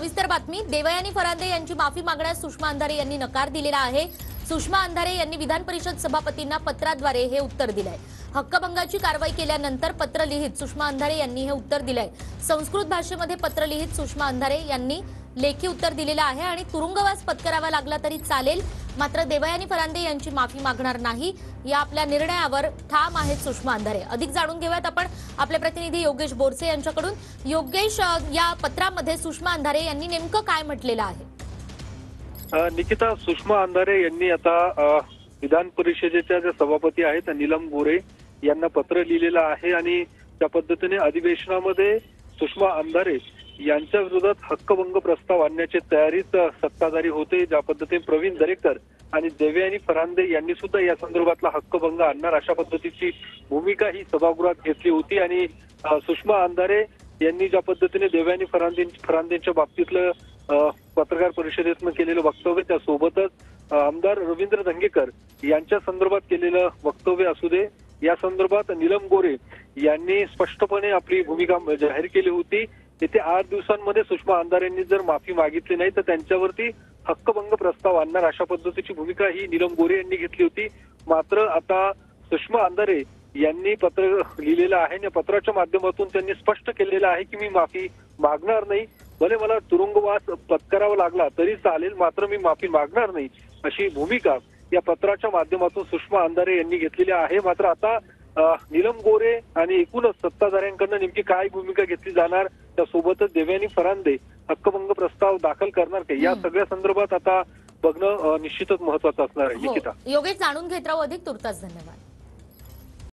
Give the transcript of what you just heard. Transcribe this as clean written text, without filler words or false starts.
सविस्तर बातमी। देवयानी फरांदे यांची माफी मागण्यास सुषमा अंधारे यांनी नकार दिलेला आहे। सुषमा अंधारे यांनी विधान परिषद सभापतींना पत्राद्वारे हे उत्तर दिलंय। हक्कभंगाची कारवाई केल्यानंतर पत्र लिहित सुषमा अंधारे यांनी हे उत्तर दिलंय। संस्कृत भाषेमध्ये पत्र लिहित सुषमा अंधारे यांनी लेखी उत्तर दिलेलं आहे आणि तुरुंगवास पत्करावा लागला तरी चालेल, मात्र देवयानी फरांदे यांची माफी मागणार नाही, या आपल्या निर्णयावर ठाम आहेत सुषमा अंधारे। अधिक जाणून घेऊयात आपण आपले प्रतिनिधी योगेश बोरसे यांच्याकडून। योगेश, या पत्रामध्ये सुषमा अंधारे यांनी नेमकं काय म्हटलेलं आहे? निकिता, सुषमा अंधारे यांनी आता विधान परिषदेच्या जे सभापती आहेत नीलम गोरे यांना पत्र लिहिलेलं आहे आणि त्या पद्धतीने अधिवेशनामध्ये सुषमा अंधारे यांच्या विरोधात हक्कभंग प्रस्ताव आणण्याची तयारीत सत्ताधारी होते। ज्या पद्धतीने प्रवीण दरेकर आणि देवयानी फरांदे यांनी सुद्धा या संदर्भातला हक्कभंग आणणार अशा पद्धतीची भूमिका ही सभागृहात घेतली होती आणि सुषमा अंधारे यांनी ज्या पद्धतीने देवयानी फरांदेंच्या बाबतीतलं पत्रकार परिषदेतनं केलेलं वक्तव्य, त्यासोबतच आमदार रवींद्र धंगेकर यांच्या संदर्भात केलेलं वक्तव्य असू दे, या संदर्भात नीलम गोरे यांनी स्पष्टपणे आपली भूमिका जाहीर केली होती। येथे 8 दिवसांमध्ये सुषमा अंधारेंनी जर माफी मागितली नाही तर त्यांच्यावरती हक्कभंग प्रस्ताव आणणार अशा पद्धतीची भूमिका ही नीलम गोरे यांनी घेतली होती। मात्र आता सुषमा अंधारे यांनी पत्र लिहिलेलं आहे आणि पत्राच्या माध्यमातून त्यांनी स्पष्ट केलेलं आहे की मी माफी मागणार नाही, भले मला तुरुंगवास पत्करावा लागला तरी चालेल, मात्र मी माफी मागणार नाही, अशी भूमिका या पत्राच्या माध्यमातून सुषमा अंधारे यांनी घेतलेली आहे। मात्र आता नीलम गोरे आणि एकूणच सत्ताधाऱ्यांकडून नेमकी काय भूमिका घेतली जाणार, त्यासोबतच देवयानी फरांदे हक्कभंग प्रस्ताव दाखल करणार का, या सगळ्या संदर्भात आता बघणं निश्चितच महत्वाचं असणार आहे। निकिता, योगेश, जाणून घेत राहू अधिक। तुर्तास धन्यवाद।